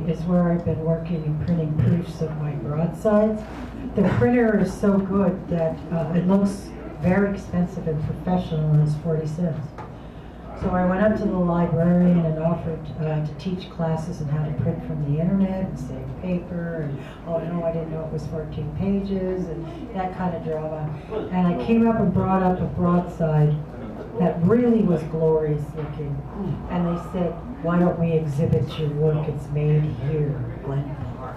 is where I've been working and printing proofs of my broadsides. The printer is so good that it looks very expensive and professional, and it's 40 cents. So I went up to the librarian and offered to teach classes on how to print from the internet and save paper, and oh no, I didn't know it was 14 pages, and that kind of drama. And I came up and brought up a broadside that really was glorious looking. And they said, why don't we exhibit your work? It's made here, Glen Park.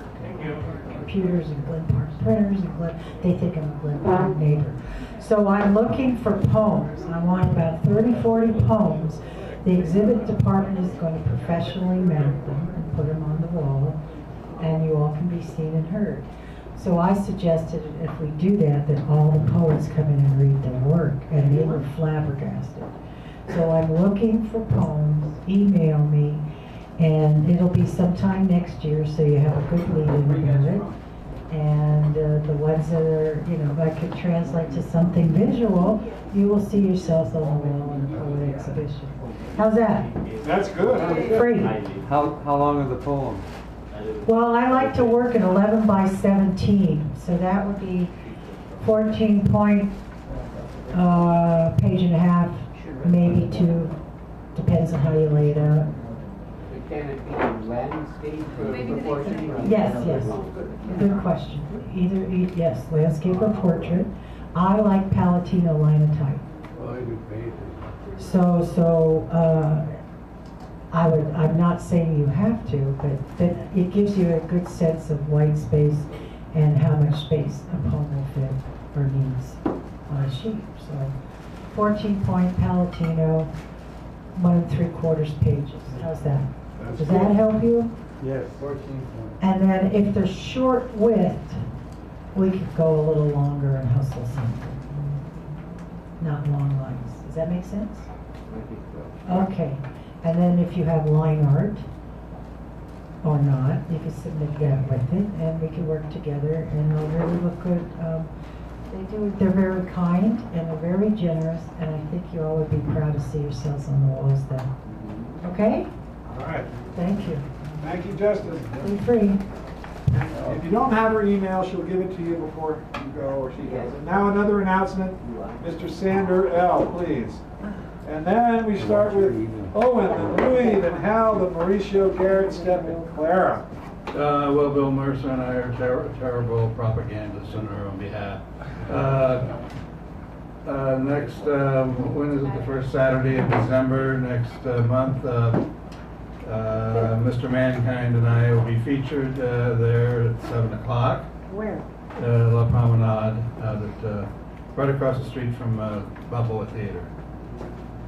Computers and Glen Park printers, and they think I'm a Glen Park neighbor. So I'm looking for poems. I want about 30, 40 poems. The exhibit department is going to professionally mount them and put them on the wall, and you all can be seen and heard. So I suggested if we do that, that all the poets come in and read their work, and they were flabbergasted. So I'm looking for poems. Email me, and it'll be sometime next year, so you have a good lead-in about it. And the ones that are, you know, if I could translate to something visual, you will see yourselves on the wall in a poet exhibition. How's that? That's good. Free. How long are the poems? Well, I like to work at 11 by 17, so that would be 14 point page and a half, maybe 2, depends on how you lay it out. Can it be landscape proportion? Yes, yes. Good question. Either, yes, landscape or portrait. I like Palatino linotype. I'm not saying you have to, but it gives you a good sense of white space and how much space a poem will fit or needs on a sheet. So 14 point Palatino, 1 3/4 pages. How's that? Does that help you? Yes, 14 points. And then if they're short width, we could go a little longer and hustle something. Not long lines. Does that make sense? I think so. Okay. And then if you have line art or not, you can submit that with it, and we can work together, and they'll really look good. They're very kind and they're very generous, and I think you all would be proud to see yourselves on the walls then. Okay? All right. Thank you. Thank you, Justice. Be free. If you don't have her email, she'll give it to you before you go, or she does. And now another announcement. Mr. Sander L., please. And then we start with Owen, then Louis, then Hal, then Mauricio, Garrett, Steph, and Clara. Well, Bill Mercer and I are terrible propagandists on our own behalf. Next, when is it? The first Saturday of December next month. Mr. Mankind and I will be featured there at 7 o'clock. Where? La Promenade, out at, right across the street from Balboa Theater.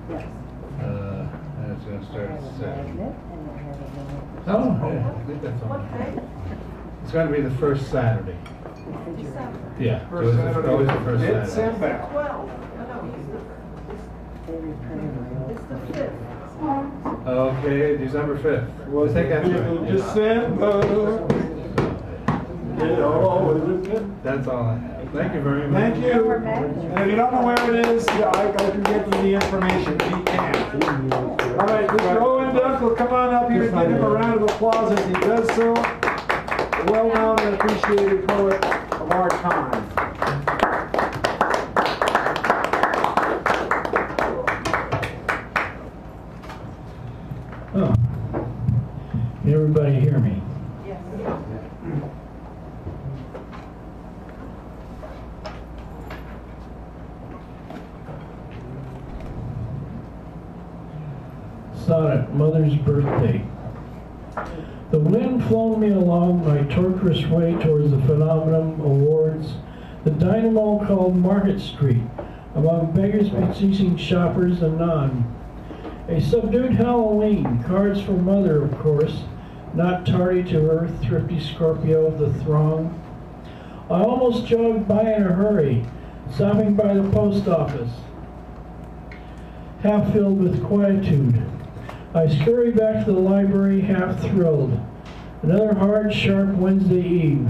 Yes. And it's going to start at 7. Oh, yeah, I think that's on. It's going to be the first Saturday. Yeah, First Saturday. always the first Mid Saturday. December. 12. It's the 5th. Okay, December 5th. Was I think that's right. December. That's all I have. Thank you very much. Thank you. And if you don't know where it is, I can get you the information. He can. All right, Mr. Owen Duck will come on up here and give him a round of applause as he does so. A well-known and appreciated poet of our time. Oh. Can everybody hear me? Yes. Sonnet, Mother's Birthday. The wind flung me along my tortuous way towards the Phenomenon Awards, the dynamo called Market Street, among beggars, beseeching shoppers, and none. A subdued Halloween, cards for mother, of course, not tardy to earth, thrifty Scorpio of the throng. I almost jogged by in a hurry, stopping by the post office, half filled with quietude. I scurried back to the library, half thrilled. Another hard, sharp Wednesday eve,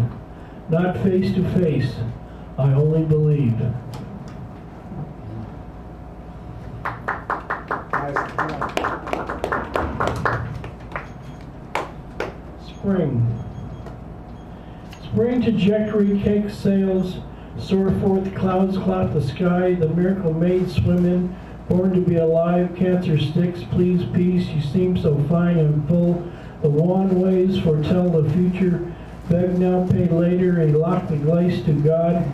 not face to face, I only believed. spring. Spring trajectory, cake sails, soar forth, clouds clot the sky, the miracle maid swim in, born to be alive, cancer sticks, please peace, you seem so fine and full, the wan ways foretell the future, beg now, pay later, and lock the glace to God,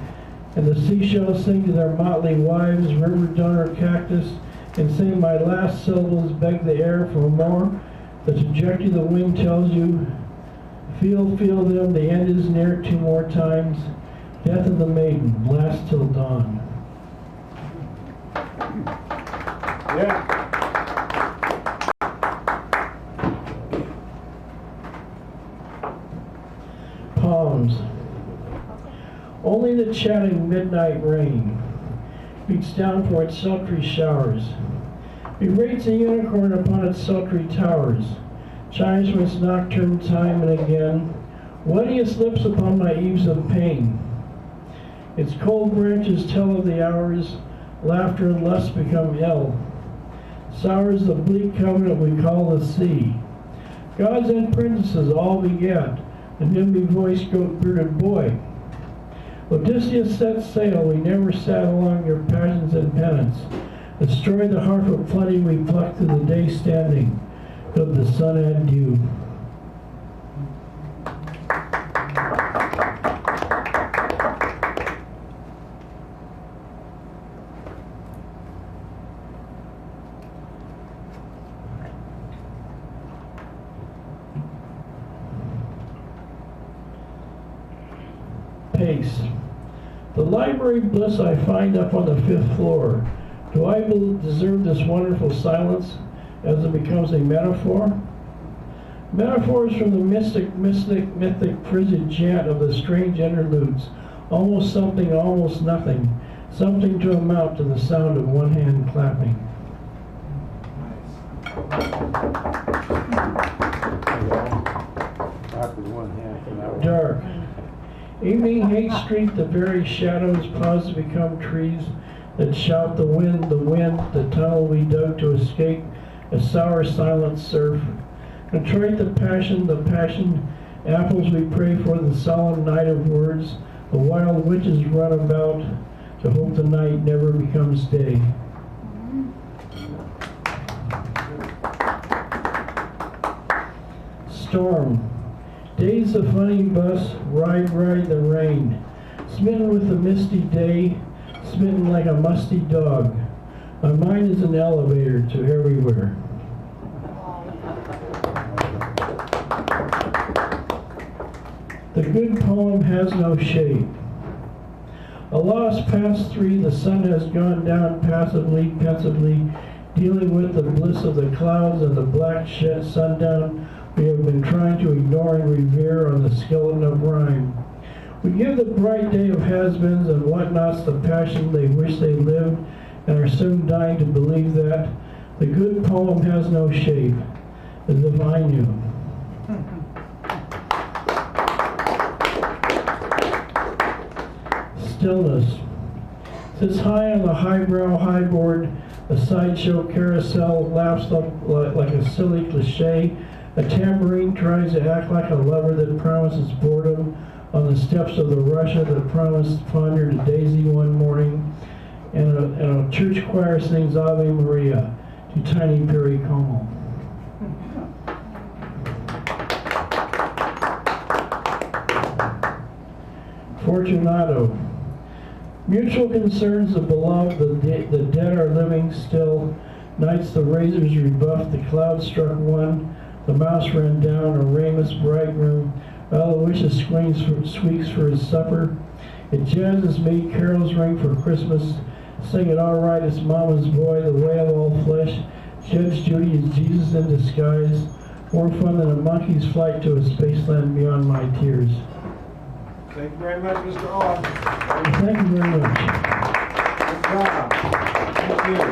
and the seashells sing to their motley wives, river donor cactus, and say my last syllables, beg the air for more, the trajectory of the wind tells you, feel them, the end is near 2 more times, death of the maiden, last till dawn. Yeah. Palms. Only the chatting midnight rain beats down for its sultry showers, berates a unicorn upon its sultry towers, chimes from its nocturne time and again, wettest lips upon my eaves of pain. Its cold branches tell of the hours, laughter and lust become ill. Sours the bleak covenant we call the sea. Gods and princesses all beget, a nimby-voiced goat-bearded boy. Odysseus set sail, we never sat along your passions and penance. Destroy the harp of plenty we plucked through the day standing, till the sun had dew. Pace. The library bliss I find up on the 5th floor. Do I deserve this wonderful silence as it becomes a metaphor? Metaphors from the mythic, frigid chant of the strange interludes. Almost something, almost nothing. Something to amount to the sound of one hand clapping. Dark. Evening Hate Street, the very shadows pause to become trees that shout the wind, the tunnel we dug to escape, a sour silent surf. Contrite the passion, apples we pray for, the solemn night of words, the wild witches run about to hope the night never becomes day. Storm. Days the funny bus, ride the rain, smitten with the misty day, smitten like a musty dog. My mind is an elevator to everywhere. The good poem has no shape. A lost past 3, the sun has gone down passively, pensively, dealing with the bliss of the clouds and the black sundown we have been trying to ignore and revere on the skeleton of rhyme. We give the bright day of has-beens and whatnots the passion they wish they lived and are soon dying to believe that the good poem has no shape, as if I knew. Stillness. Sits high on the highbrow highboard, a sideshow carousel laughs up like a silly cliche. A tambourine tries to act like a lover that promises boredom on the steps of the Russia that promised fonder to Daisy one morning, and a church choir sings Ave Maria to Tiny Perry Como. Fortunato. Mutual concerns the beloved, the dead are living still. Nights the razors rebuffed, the cloud struck one. The mouse ran down, a Ramus bridegroom. Aloysius squeaks for his supper. It jazzes me, carols ring for Christmas. Sing it all right, it's Mama's boy, the way of all flesh. Judge Judy is Jesus in disguise. More fun than a monkey's flight to a spaceland beyond my tears. Thank you very much, Mr. Awe. Thank you very much. Good job. Thank you.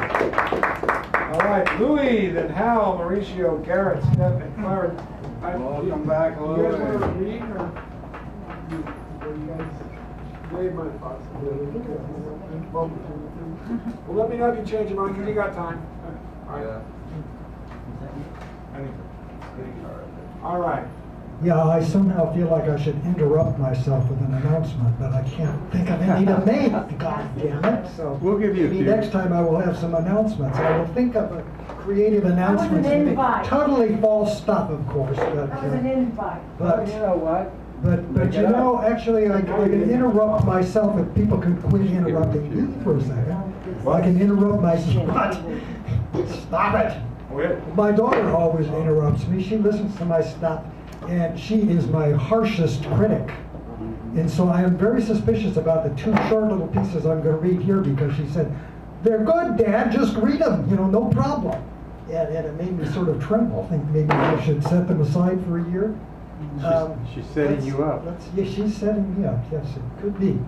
All right, Louis, then Hal, Mauricio, Garrett, Steph, and Clarence. Welcome back, You guys want to Louis. read, or you guys gave my thoughts? Well, let me know if you change your mind, because you got time. All right. Yeah. All right. Yeah, I somehow feel like I should interrupt myself with an announcement, but I can't think of any to make, God damn it. So We'll give you a maybe few. next time I will have some announcements. I will think of a creative announcement. invite. Totally false stuff, of course, but, That was an invite. but, You know what? but you know, actually, I can interrupt myself if people can quit interrupting me for a second. I can interrupt myself. Stop it. My daughter always interrupts me. She listens to my stuff, and she is my harshest critic. And so I am very suspicious about the two short little pieces I'm going to read here because she said, "They're good, Dad, just read them, no problem." And it made me sort of tremble. I think maybe I should set them aside for a year. She's setting you up. Yeah, she's setting me up. Yes, it could be.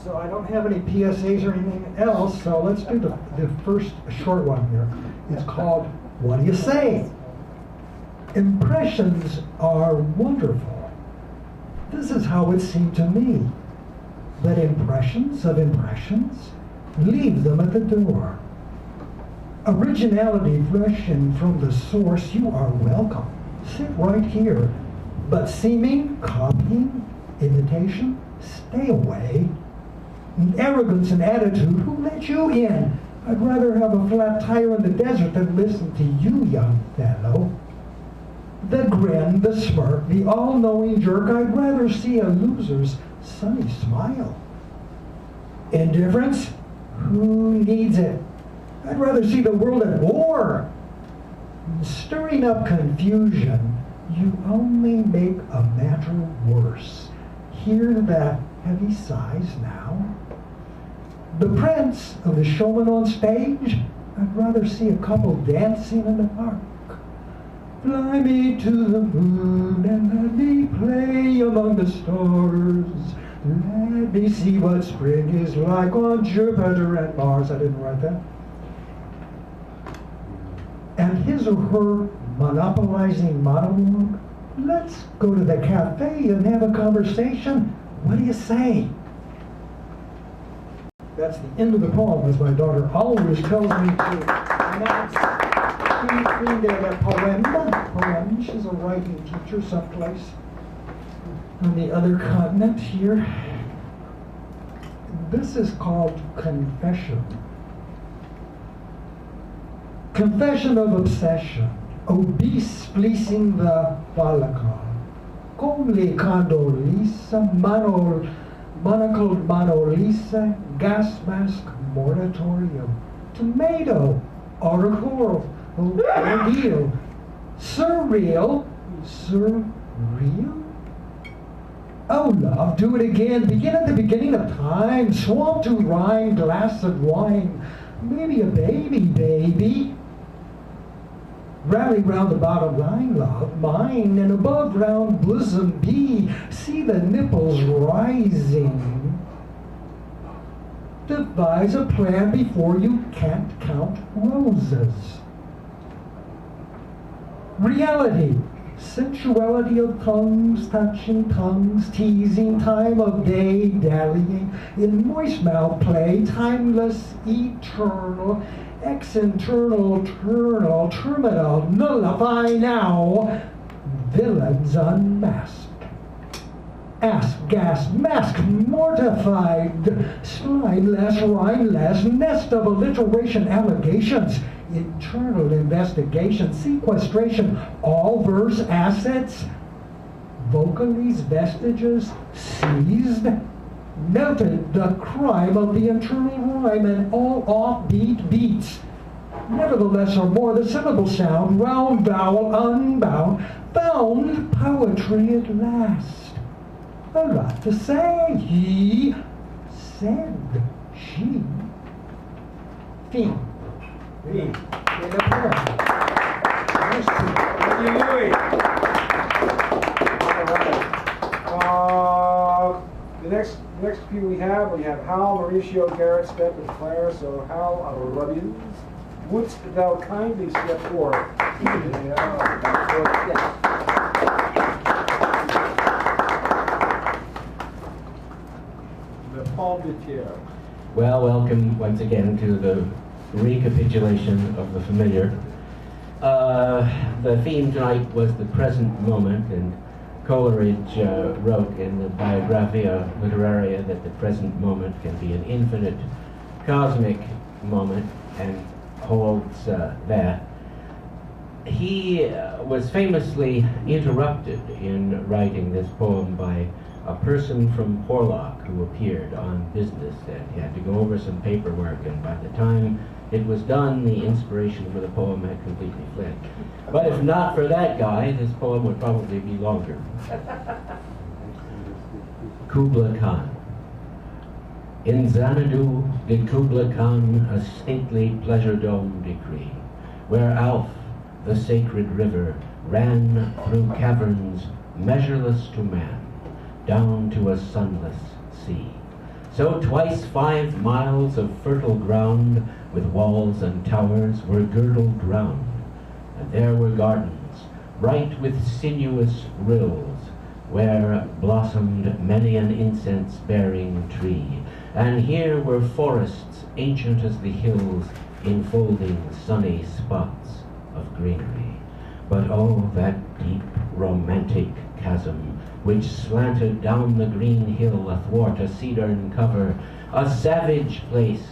So I don't have any PSAs or anything else, so let's do the first short one here. It's called, What Do You Say? Impressions are wonderful. This is how it seemed to me. But impressions of impressions, leave them at the door. Originality fresh and from the source, you are welcome. Sit right here. But seeming, copying, imitation, stay away. Arrogance and attitude, who let you in? I'd rather have a flat tire in the desert than listen to you, young fellow. The grin, the smirk, the all-knowing jerk, I'd rather see a loser's sunny smile. Indifference? Who needs it? I'd rather see the world at war. Stirring up confusion, you only make a matter worse. Hear that heavy sighs now? The prince of the showman on stage, I'd rather see a couple dancing in the park. Fly me to the moon and let me play among the stars. Let me see what spring is like on Jupiter and Mars. I didn't write that. And his or her monopolizing monologue. Let's go to the cafe and have a conversation. What do you say? That's the end of the poem, as my daughter always tells me to announce. Read a poem. She's a writing teacher someplace on the other continent here. This is called Confession. Confession of obsession. Obese fleecing the follicle. Con le condolisa, monocled monolisa, gas mask moratorium. Tomato, article, ordeal. Surreal. Oh, love, do it again. Begin at the beginning of time. Swamp to rhyme, glass of wine. Maybe a baby. Rally round the bottom line, love, mine, and above round bosom be. See the nipples rising. Devise a plan before you can't count roses. Reality. Sensuality of tongues, touching tongues, teasing, time of day, dallying, in moist mouth play, timeless, eternal, ex-internal, terminal, nullify now, villains unmasked. Ask, gas, mask, mortified, slimeless, rhymeless, nest of alliteration, allegations, internal investigation, sequestration, all verse assets, vocalese, vestiges, seized, noted the crime of the internal rhyme and all offbeat beats. Nevertheless or more, the syllable sound, round vowel, unbound, found poetry at last. A lot to say, he said, she, theme. Thank you, Louis. The next few we have Hal, Mauricio, Garrett, Step, and Claire. So Hal, our Rubians, wouldst thou kindly step forward? The Palme de Terre. Well, welcome once again to the recapitulation of the familiar. The theme tonight was the present moment, and Coleridge wrote in the Biographia Literaria that the present moment can be an infinite cosmic moment, and holds that. He was famously interrupted in writing this poem by a person from Porlock who appeared on business, and he had to go over some paperwork, and by the time it was done, the inspiration for the poem had completely fled. But if not for that guy, this poem would probably be longer. Kubla Khan. In Xanadu did Kubla Khan a stately pleasure dome decree, where Alf, the sacred river, ran through caverns measureless to man, down to a sunless sea. So twice 5 miles of fertile ground, with walls and towers, were girdled round, and there were gardens, bright with sinuous rills, where blossomed many an incense-bearing tree, and here were forests ancient as the hills, enfolding sunny spots of greenery. But oh, that deep romantic chasm, which slanted down the green hill athwart a cedarn cover, a savage place,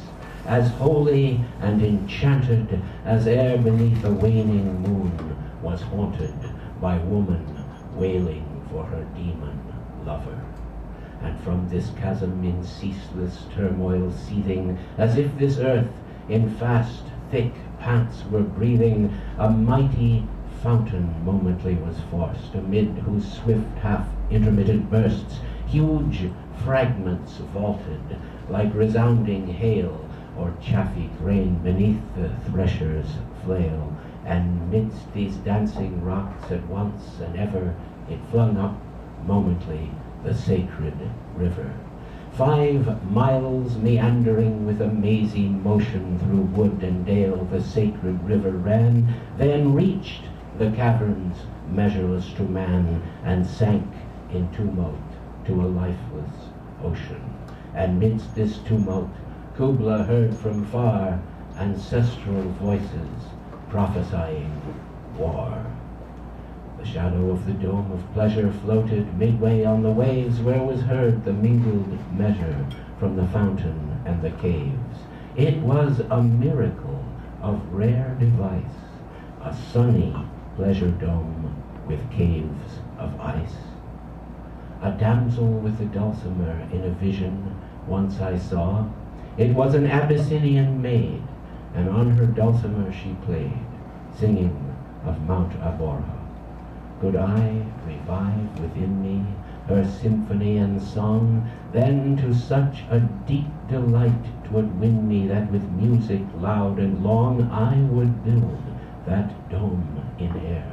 as holy and enchanted as ere beneath a waning moon was haunted by woman wailing for her demon lover. And from this chasm in ceaseless turmoil seething, as if this earth in fast, thick pants were breathing, a mighty fountain momently was forced, amid whose swift half-intermittent bursts huge fragments vaulted, like resounding hail or chaffy grain beneath the thresher's flail, and midst these dancing rocks at once and ever it flung up momently the sacred river. 5 miles meandering with a mazy motion through wood and dale, the sacred river ran, then reached the caverns measureless to man, and sank in tumult to a lifeless ocean. And midst this tumult Kubla heard from far ancestral voices prophesying war. The shadow of the dome of pleasure floated midway on the waves, where was heard the mingled measure from the fountain and the caves. It was a miracle of rare device, a sunny pleasure dome with caves of ice. A damsel with a dulcimer in a vision once I saw. It was an Abyssinian maid, and on her dulcimer she played, singing of Mount Abora. Could I revive within me her symphony and song, then to such a deep delight 'twould win me, that with music loud and long I would build that dome in air,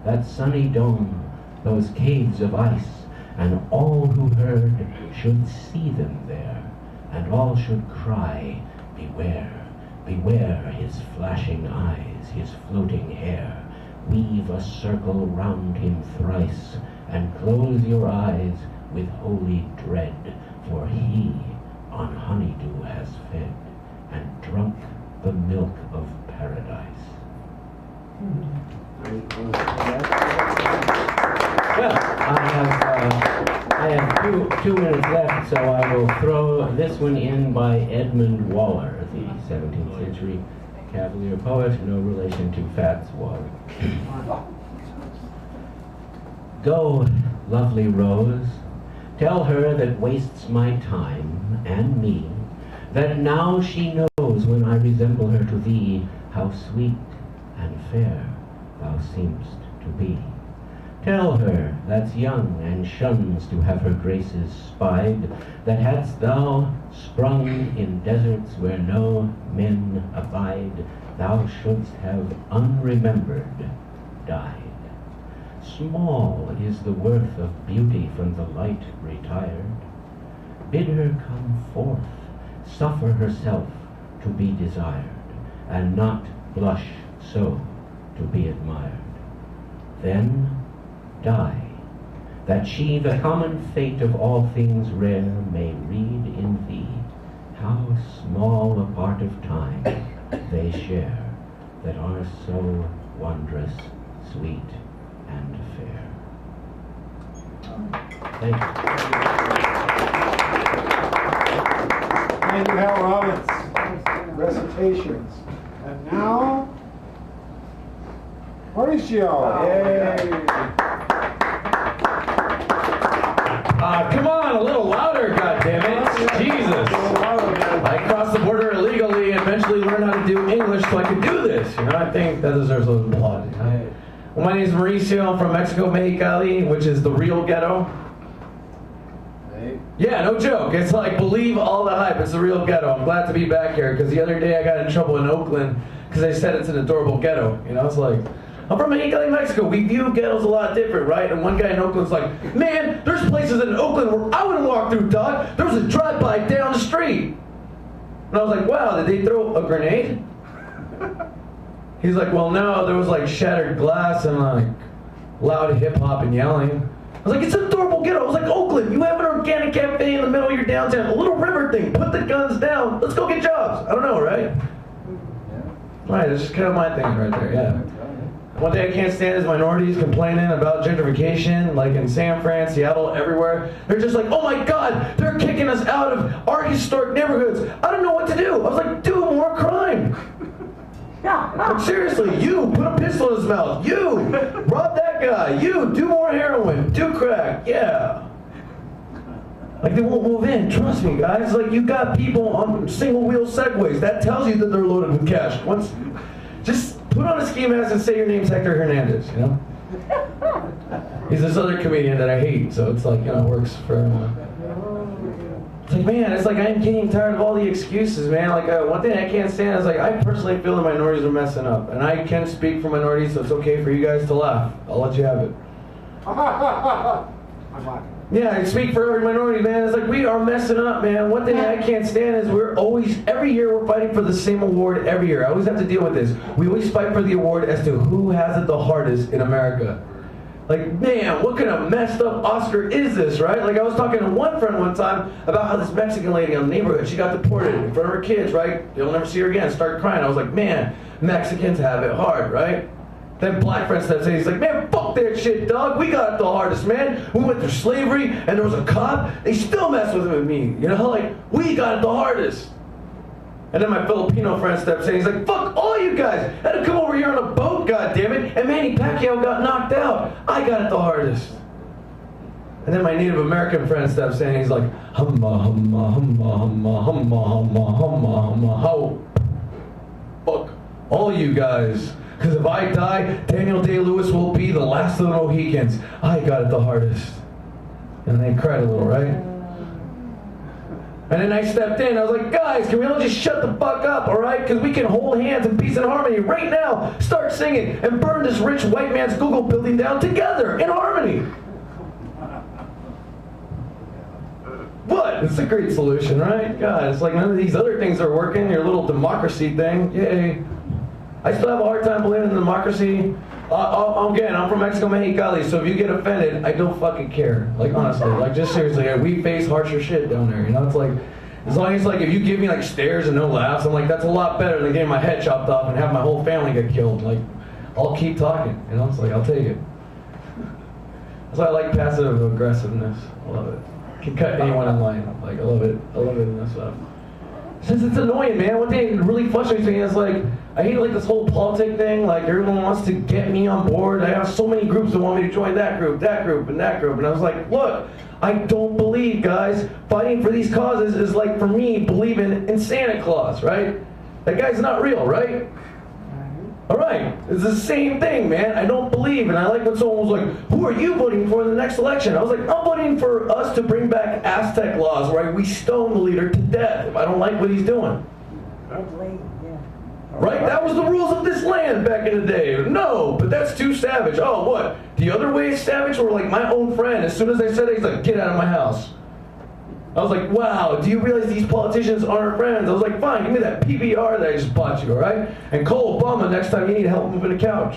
that sunny dome, those caves of ice, and all who heard should see them there, and all should cry, beware, beware his flashing eyes, his floating hair. Weave a circle round him thrice, and close your eyes with holy dread, for he on honeydew has fed, and drunk the milk of paradise. Well, I have 2 minutes left, so I will throw this one in by Edmund Waller, the 17th century Cavalier poet, no relation to Fats Waller. Go, lovely rose, tell her that wastes my time and me, that now she knows when I resemble her to thee, how sweet and fair thou seemst to be. Tell her that's young and shuns to have her graces spied, that hadst thou sprung in deserts where no men abide, thou shouldst have unremembered died. Small is the worth of beauty from the light retired. Bid her come forth, suffer herself to be desired, and not blush so to be admired. Then die, that she the common fate of all things rare may read in thee, how small a part of time they share that are so wondrous, sweet, and fair. Thank you. Thank you, Hal Robbins. Recitations. And now, Mauricio. Yay! Come on, a little louder, goddammit. Jesus. I crossed the border illegally and eventually learned how to do English so I could do this. You know, I think that deserves a little applaud. You know? Well, my name is Mauricio. I'm from Mexico, Mexicali, which is the real ghetto. Yeah, no joke. It's like, believe all the hype. It's the real ghetto. I'm glad to be back here because the other day I got in trouble in Oakland because they said it's an adorable ghetto. You know, it's like, I'm from Mexicali, Mexico. We view ghettos a lot different, right? And one guy in Oakland's like, man, there's places in Oakland where I wouldn't walk through, dog. There was a drive-by down the street. And I was like, wow, did they throw a grenade? He's like, well, no, there was like shattered glass and like loud hip-hop and yelling. I was like, it's an adorable ghetto. I was like, Oakland, you have an organic cafe in the middle of your downtown, a little river thing. Put the guns down. Let's go get jobs. I don't know, right? Right, that's just kind of my thing right there, yeah. One thing I can't stand is minorities complaining about gentrification, like in San Fran, Seattle, everywhere. They're just like, oh my God, they're kicking us out of our historic neighborhoods. I don't know what to do. I was like, do more crime. Like, seriously, you put a pistol in his mouth. You rob that guy. You do more heroin. Do crack. Yeah. Like, they won't move in. Trust me, guys. Like, you got people on single-wheel Segways. That tells you that they're loaded with cash. Just put on a ski mask and say your name's Hector Hernandez, you know? He's this other comedian that I hate, so it's like, you know, it works for everyone. It's like, man, it's like I'm getting tired of all the excuses, man. Like, one thing I can't stand is, like, I personally feel the minorities are messing up. And I can speak for minorities, so it's okay for you guys to laugh. I'll let you have it. I'm laughing. Yeah, I speak for every minority, man. It's like, we are messing up, man. One thing I can't stand is we're always, every year we're fighting for the same award every year. I always have to deal with this. We always fight for the award as to who has it the hardest in America. Like, man, what kind of messed up Oscar is this, right? Like, I was talking to one friend one time about how this Mexican lady in the neighborhood, she got deported in front of her kids, right? They'll never see her again. Started crying. I was like, man, Mexicans have it hard, right? Then black friend steps in, he's like, man, fuck that shit, dog. We got it the hardest, man. We went through slavery, and there was a cop. They still mess with me. You know, like, we got it the hardest. And then my Filipino friend steps in, he's like, fuck all you guys. I had to come over here on a boat, goddammit, and Manny Pacquiao got knocked out. I got it the hardest. And then my Native American friend steps in, he's like, humma, humma, humma, humma, humma, humma, humma, humma, how? Fuck all you guys. Because if I die, Daniel Day-Lewis will be the last of the Mohicans. I got it the hardest. And they cried a little, right? And then I stepped in. I was like, guys, can we all just shut the fuck up, all right? Because we can hold hands in peace and harmony right now. Start singing and burn this rich white man's Google building down together in harmony. What? It's a great solution, right? God, it's like none of these other things are working. Your little democracy thing. Yay. I still have a hard time believing in democracy. Again, I'm from Mexico, Mexicali, so if you get offended, I don't fucking care. Like, honestly, like, just seriously, we face harsher shit down there, you know? It's like, as long as, like, if you give me, like, stares and no laughs, I'm like, that's a lot better than getting my head chopped off and have my whole family get killed. Like, I'll keep talking, you know? It's like, I'll take it. That's why I like passive aggressiveness. I love it. Can cut anyone in line. Like, I love it. I love it in this stuff. Since it's annoying, man. One thing that really frustrates me is, like, I hate, like, this whole politic thing. Like, everyone wants to get me on board. I have so many groups that want me to join that group, and that group. And I was like, look, I don't believe, guys, fighting for these causes is like, for me, believing in Santa Claus, right? That guy's not real, right? All right, it's the same thing, man. I don't believe, and I like when someone was like, who are you voting for in the next election? I was like, I'm voting for us to bring back Aztec laws where we stone the leader to death if I don't like what he's doing. Right? That was the rules of this land back in the day. No, but that's too savage. Oh, what? The other way is savage? Or like my own friend, as soon as I said it, he's like, get out of my house. I was like, wow, do you realize these politicians aren't our friends? I was like, fine, give me that PBR that I just bought you, all right? And call Obama next time you need help moving a couch.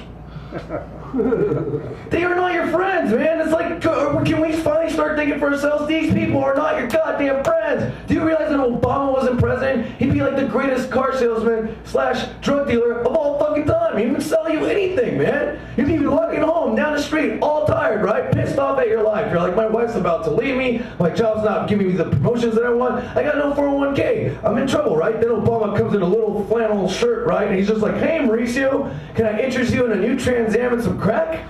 They are not your friends, man. It's like, can we finally start thinking for ourselves? These people are not your goddamn friends. Do you realize that if Obama wasn't president, he'd be like like the greatest car salesman / drug dealer of all fucking time. He would sell you anything, man. You'd be walking home down the street, all tired, right? Pissed off at your life. You're like, my wife's about to leave me. My job's not giving me the promotions that I want. I got no 401k. I'm in trouble, right? Then Obama comes in a little flannel shirt, right? And he's just like, hey, Mauricio, can I interest you in a new Trans Am and some crack?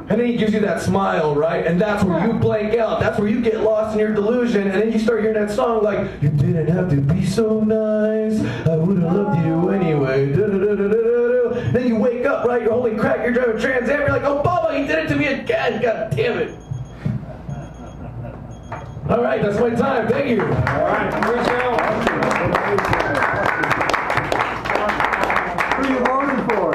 And then he gives you that smile, right? And that's where you blank out. That's where you get lost in your delusion. And then you start hearing that song like, you didn't have to be so nice. I would have loved you anyway. Then you wake up, right? You're holding crack. You're driving Trans Am. You're like, Obama, he did it to me again. God damn it. All right, that's my time. Thank you. All right, Mauricio. Who are you voting for?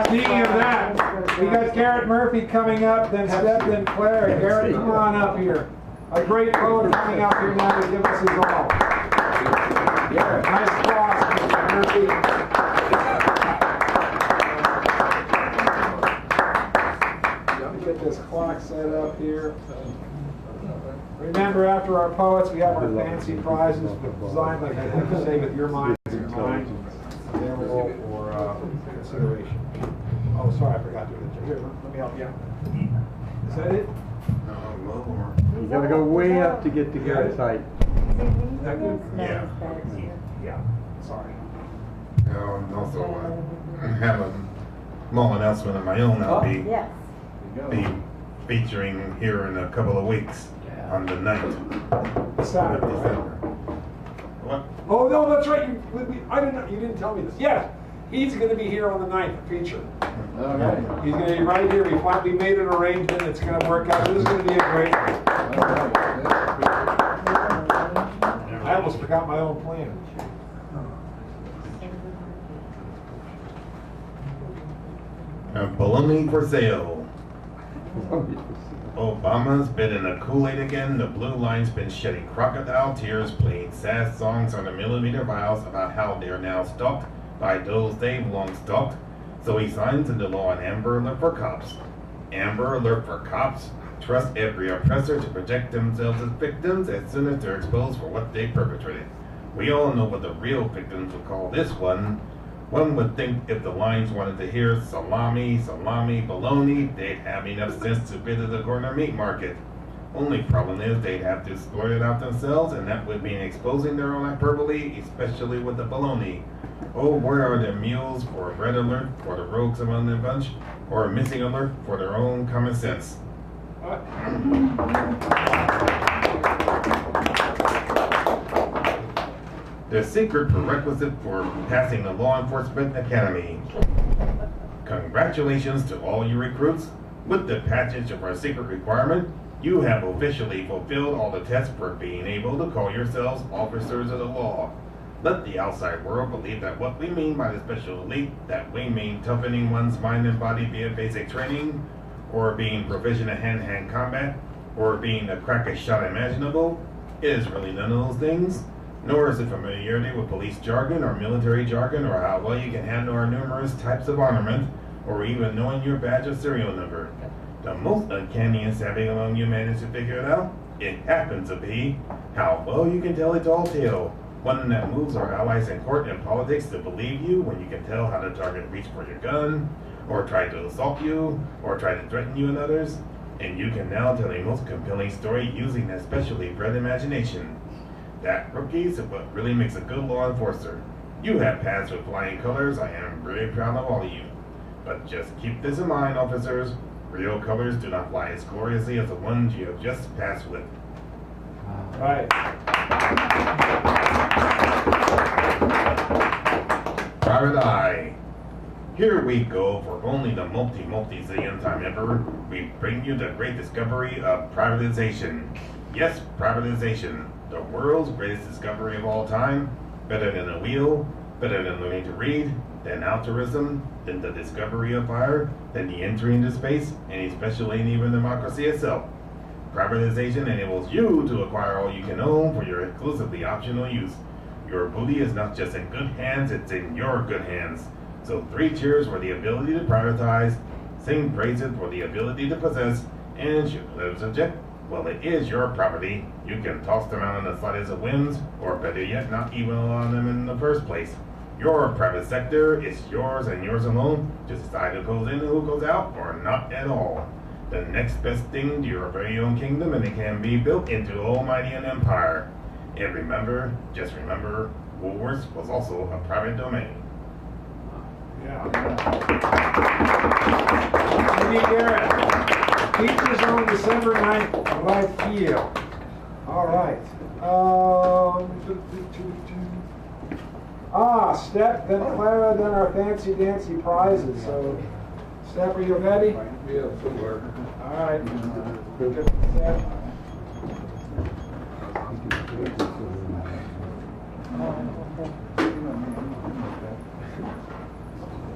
Speaking of that, we got Garrett Murphy coming up, then Steph, then Claire. Garrett, come on up here. A great poet coming up here now to give us his all. Garrett, nice applause, Mr. Murphy. Let me get this clock set up here. Remember, after our poets, we have our fancy prizes designed, like I have to say, with your minds in mind, available for consideration. Oh, sorry, I forgot to do it. Here, let me help you out. Is that it? You gotta go way up to get to Garrett's height. Is that good? Yeah. Yeah. Sorry. And also have a small announcement of my own. I'll be featuring here in a couple of weeks on the 9th of Saturday. December. What? Oh, no, that's right. I didn't know. You didn't tell me this. Yeah. He's going to be here on the 9th, feature. Okay. He's going to be right here. We made an arrangement. It's going to work out. This is going to be a great one. I almost forgot my own plan. Bologna for sale. Obama's been in the Kool-Aid again. The blue line's been shedding crocodile tears, playing sad songs on the millimeter vials about how they're now stalked by those they've long stalked. So he signs into law an Amber Alert for cops. Amber Alert for cops. Trust every oppressor to protect themselves as victims as soon as they're exposed for what they perpetrated. We all know what the real victims would call this one. One would think if the lines wanted to hear salami, bologna, they'd have enough sense to visit the corner meat market. Only problem is they'd have to exploit it out themselves, and that would mean exposing their own hyperbole, especially with the bologna. Oh, where are the mules for a red alert for the rogues among the bunch, or a missing alert for their own common sense? The secret prerequisite for passing the Law Enforcement Academy. Congratulations to all you recruits. With the passage of our secret requirement, you have officially fulfilled all the tests for being able to call yourselves officers of the law. Let the outside world believe that what we mean by the special elite, that we mean toughening one's mind and body via basic training, or being proficient in hand-to-hand combat, or being the crackest shot imaginable, is really none of those things. Nor is it familiarity with police jargon or military jargon, or how well you can handle our numerous types of armament, or even knowing your badge or serial number. The most uncanny and savvy among you managed to figure it out. It happens to be how well you can tell a tall tale, one that moves our allies in court and politics to believe you when you can tell how the target reached for your gun, or tried to assault you, or tried to threaten you and others. And you can now tell a most compelling story using that specially bred imagination. That, rookies, is what really makes a good law enforcer. You have passed with flying colors. I am very proud of all of you. But just keep this in mind, officers. Real colors do not fly as gloriously as the ones you have just passed with. Right. Private Eye. Here we go for only the multi-zillion time ever. We bring you the great discovery of privatization. Yes, privatization. The world's greatest discovery of all time. Better than a wheel, better than learning to read, than altruism, than the discovery of fire, than the entry into space, and especially even democracy itself. Privatization enables you to acquire all you can own for your exclusively optional use. Your booty is not just in good hands, it's in your good hands. So 3 cheers for the ability to privatize, sing praises for the ability to possess, and should others object, Well, it is your property. You can toss them out on the slightest of whims, or better yet, not even allow them in the first place. Your private sector is yours and yours alone. Just decide who goes in and who goes out, or not at all. The next best thing to your very own kingdom, and it can be built into almighty an empire. And remember, just remember, Woolworths was also a private domain. Yeah. Amy Garrett, Teachers on December 9th, Life Field. All right. Steph, then Clara, then our fancy dancy prizes. So, Steph, are you ready? Yeah, somewhere. All right. Good, Steph.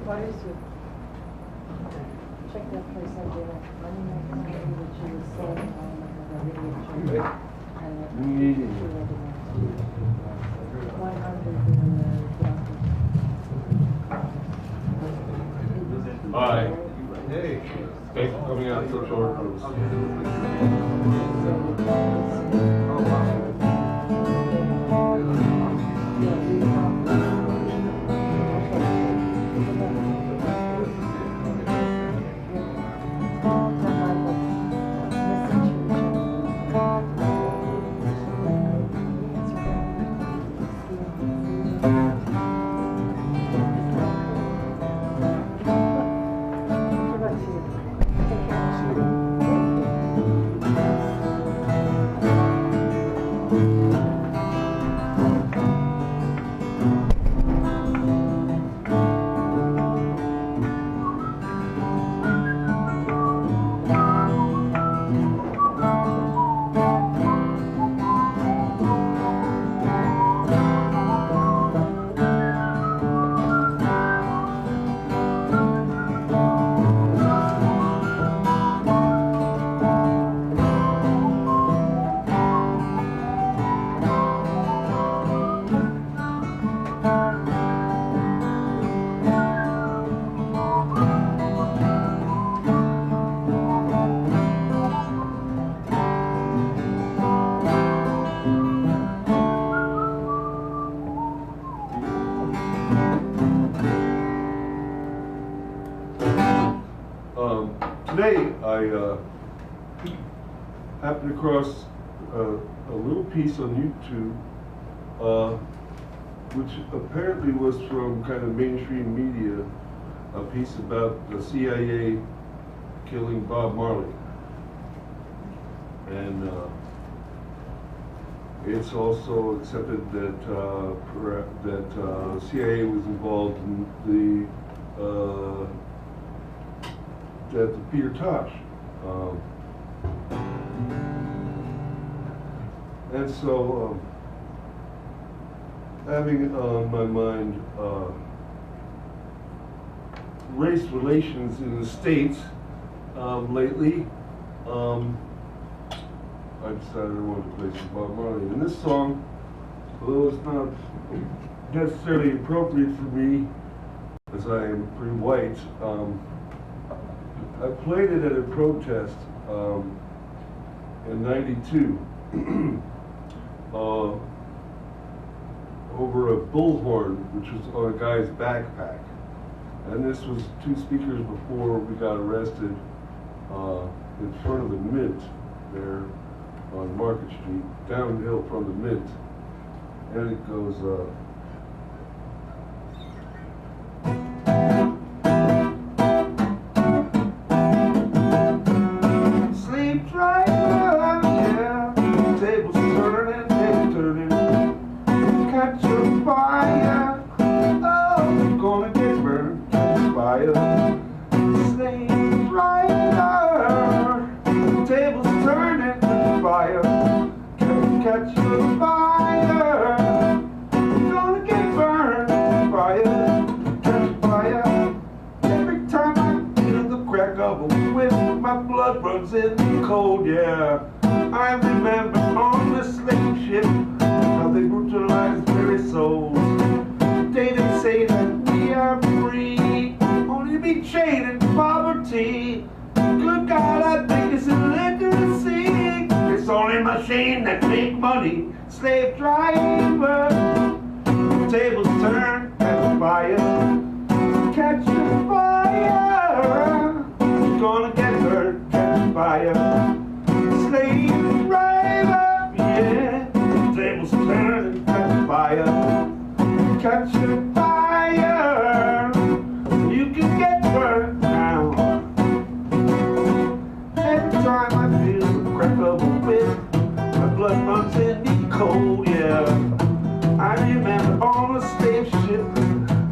What is it? Check that place I did. Let me make somebody that she was saying. Hi. Hey. Thanks for coming out so short. Today, I happened across a little piece on YouTube, which apparently was from kind of mainstream media, a piece about the CIA killing Bob Marley. And it's also accepted that CIA was involved in the death of Peter Tosh. And so, having on my mind race relations in the States lately, I decided I wanted to play some Bob Marley. And this song, although it's not necessarily appropriate for me, as I am pretty white, I played it at a protest in '92 over a bullhorn, which was on a guy's backpack. And this was 2 speakers before we got arrested in front of the Mint there on Market Street, downhill from the Mint. And it goes, sleep right now, yeah. Tables turning, tables turning. Catch a fire. Oh, gonna get burned. Catch a fire. Sleep right now. Tables turning, fire. Catch a fire. Gonna get burned. Fire. Catch a fire. Every time I feel the crack of a whip, my blood runs in the cold, yeah. I remember on the slave ship how they brutalized very souls. They didn't say that we are free, only to be chained in poverty. Good God, I think it's illiteracy. They machine that make money. Slave driver, tables turn, catch a fire. Catch a fire. You're gonna get hurt, catch a fire. Slave driver, yeah. Tables turn, catch a fire. Catch a fire. You can get burned now. Every time I feel the crack of a whip, my blood runs in me cold, yeah. I remember on a slave ship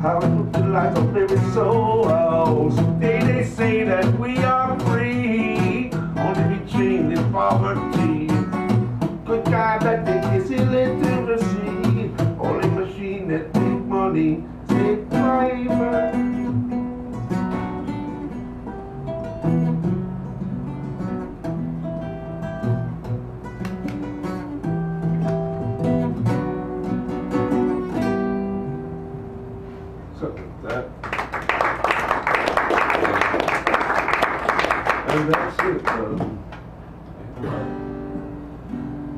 how it put the light on every soul. Someday they say that we are free, only be chained in poverty. Good God, that they is illiteracy, only machine that make money. Slave driver. And that's it.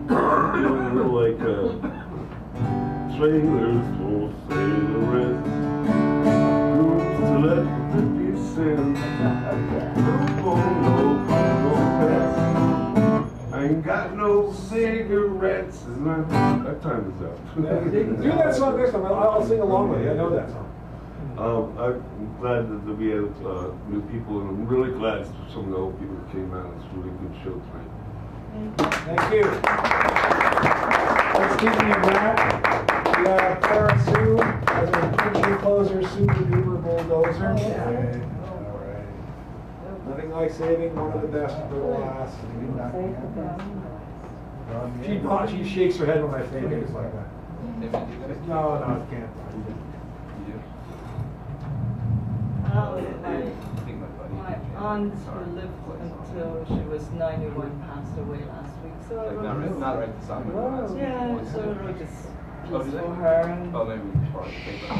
Doing a little like trailers for cigarettes, groups to let the be sent. No pets. I ain't got no cigarettes. That time is up. Do that song next time. I'll sing along with you. I know that song. I'm glad that we had new people, and I'm really glad some of the old people came out. It's a really good show tonight. Thank you. Speaking of that, we have Clara Sue as our preacher closer, super duper bulldozer. All right. Nothing like saving one of the best for the last. She shakes her head when I say things like that. No, it can't. My aunt who lived until she was 91 passed away last week. So I wrote not right this summer. Yeah, so I wrote this piece for her. And maybe part of the paper.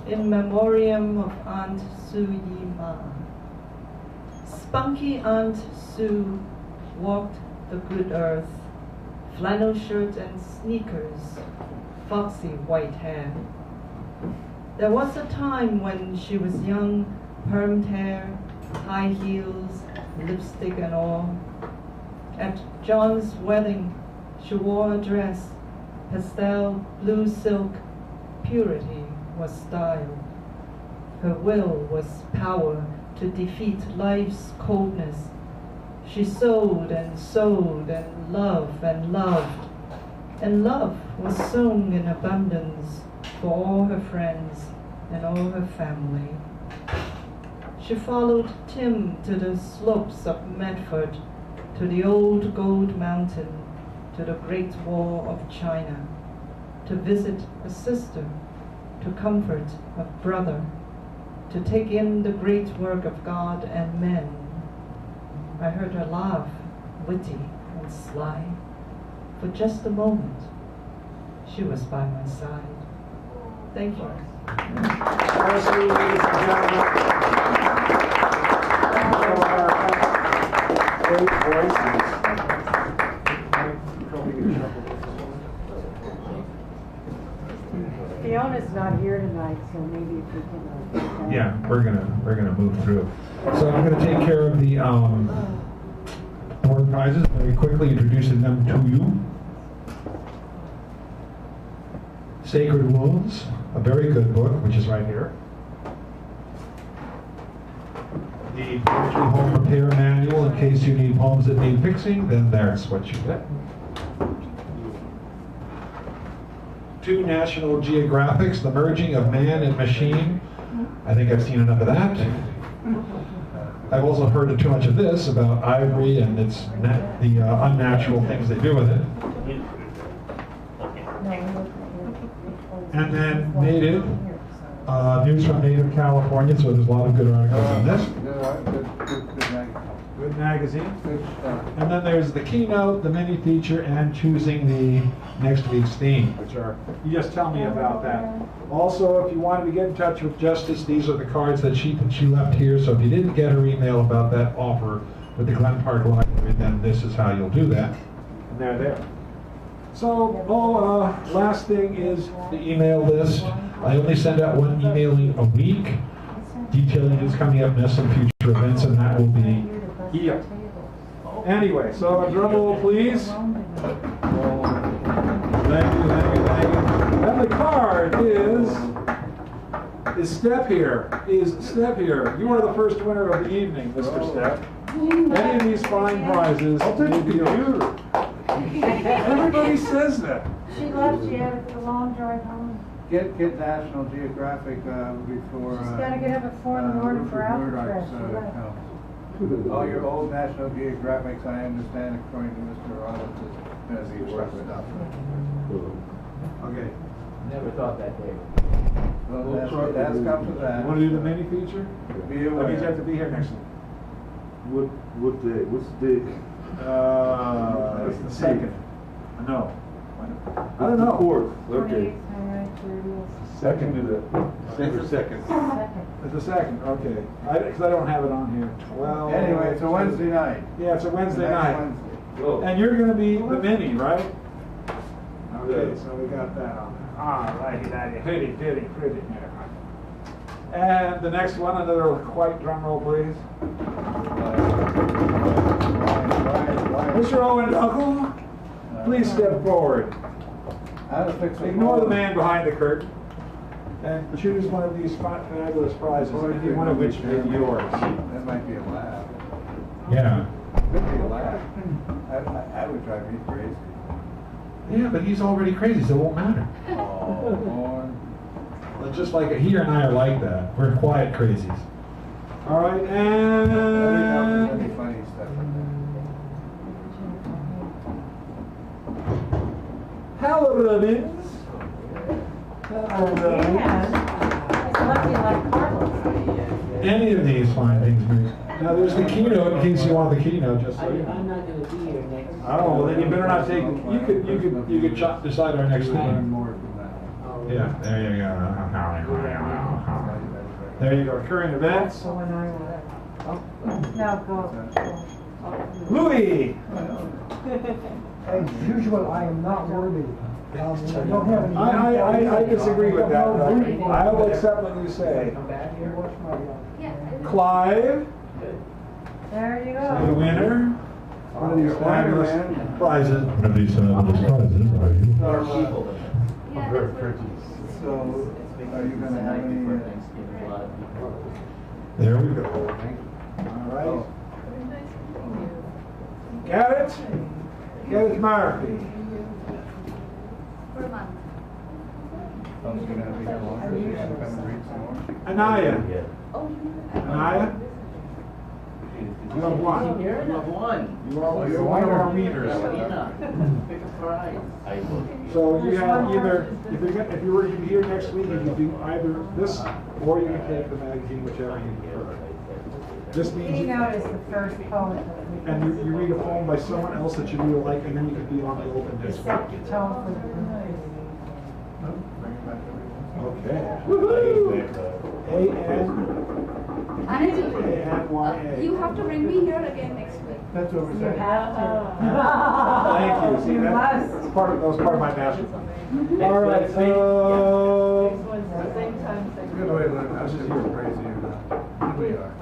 In memoriam of Aunt Sue Yi Ma. Spunky Aunt Sue walked the good earth, flannel shirt and sneakers, foxy white hair. There was a time when she was young, permed hair, high heels, lipstick and all. At John's wedding, she wore a dress, pastel blue silk, purity was style. Her will was power to defeat life's coldness. She sewed and sewed and loved, and love was sown in abundance for all her friends and all her family. She followed Tim to the slopes of Medford, to the old gold mountain, to the Great Wall of China, to visit a sister, to comfort a brother, to take in the great work of God and men. I heard her laugh, witty and sly. For just a moment, she was by my side. Thank you. Firstly, ladies and gentlemen, great voices. Fiona's not here tonight, so maybe if we can. Yeah, we're gonna move through. So I'm gonna take care of the board prizes very quickly, introducing them to you. Sacred Wounds, a very good book, which is right here. The Poetry Home Repair Manual, in case you need homes that need fixing, then there's what you get. 2 National Geographics, The Merging of Man and Machine. I think I've seen enough of that. I've also heard too much of this about ivory and its the unnatural things they do with it. And then Native, news from Native California, so there's a lot of good articles on this. Good magazine. And then there's the keynote, the mini feature, and choosing the next week's theme, which are, you just tell me about that. Also, if you wanted to get in touch with Justice, these are the cards that she left here, so if you didn't get her email about that offer, with the Glen Park Library, then this is how you'll do that. And they're there. So, last thing is the email list. I only send out one emailing a week, detailing who's coming up next and future events, and that will be here. Anyway, so a drum roll, please. Thank you. And the card is Step here. You are the first winner of the evening, Mr. Step. Any of these fine prizes will be yours. Everybody says that. She left, she had a long drive home. Get National Geographic before. She's gotta get up at 4 in the morning for Alcatraz. All your old National Geographics, I understand, according to Mr. Rollins, is busy work stuff. Okay. Never thought that day. Well, that's come to that. You want to do the mini feature? Be That means you have aware. to be here next week. What day? What's the date? It's the second. No. I don't know. Fourth. Okay. 28th, 30th. Second to the. Second. It's the second, okay. Because I don't have it on here. 12. Anyway, it's a Wednesday night. Yeah, it's a Wednesday Next night. Wednesday. Oh. And you're going to be the mini, right? Okay, so we got that on there. Ah, righty. Pretty. And the next one, another quiet drum roll, please. Mr. Owen Knuckle, please step forward. How to fix a Ignore the phone. man behind the curtain and choose one of these fabulous prizes, any one of which may be yours. That might be a laugh. Yeah. Could be a laugh. I would drive me crazy. Yeah, but he's already crazy, so it won't matter. Oh, Lord. Well, just like he and I are like that. We're quiet crazies. All right, and Any funny stuff like Halloranins. Any of these fine things. Now there's the keynote, in case you want the keynote, just so you know. I'm not going to be here next. Oh, well then you better not take, you could decide our next that. Learn theme. more from that. Yeah, there you go. There you go, current events. Now go. Louis! As usual, I am not worthy. I don't have any. I disagree with that. I will accept what you say. Clive, There you the go. winner. One of your Fabulous man. prizes. One of these prizes, are you? So, are you gonna have any? There we go. All right. Garrett Murphy. I was gonna have you here longer, so you can come and read some more. Anaya. Anaya? You have one. You have one. You're one of our readers. Pick a prize. So you have either, if you were to be here next week, you can do either this, or you can take the magazine, whichever you prefer. This means, Keynote is the first poem. and you read a poem by someone else that you really like, and then you can be on the open It disc. set the tone for the group. Okay. A-N-Y-A. You have to bring me here again next week. That's what we're You saying. have to. Thank you. See, You that must. was part of my master plan. All right, so. Same time, same. Good way to learn how to do crazy or not. Here we are.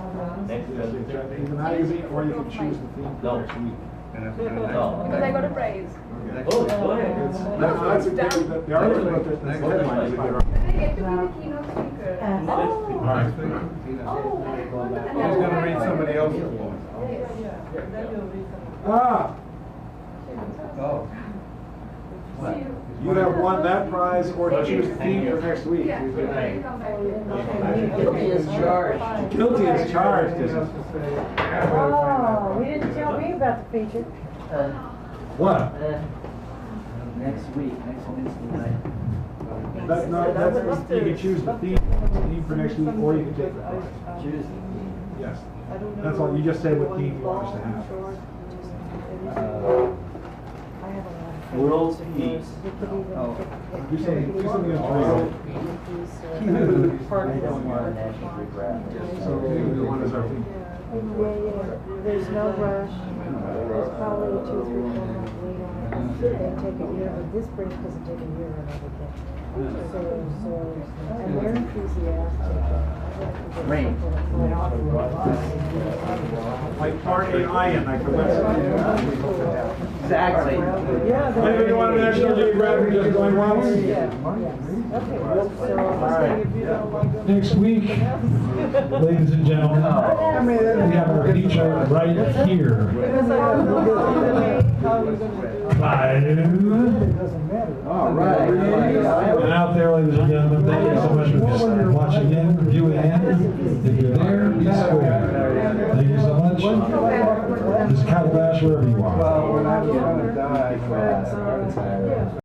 The magazine, or you can choose the theme for next week. And that's good. Because I got a prize. Oh, go ahead. That's a good, the article about the headline is a good article. I get to be the keynote speaker. Yes. All right. She's gonna read somebody else's poem. Ah, Oh. you have won that prize, or choose the theme for next week. Yeah. Guilty as charged. Guilty as charged, isn't it? Oh, you didn't tell me about the feature. What? Next week, next Wednesday night. That's, you can choose the theme for next week, or you can take the prize. Choose. Yes. That's all, you just say what theme you want us to have. World peace. Do something else. I don't want National Geographic. So, the one is our theme. There's no rush. There's probably a 2-3 month wait on it. They take a year, but this bridge doesn't take a year on everything. And they're enthusiastic. Rain. Like party iron, like the website. Exactly. Maybe you want National Geographic just going once? Next week, ladies and gentlemen, we have our feature right here. All right. And out there, ladies and gentlemen, thank you so much for watching in.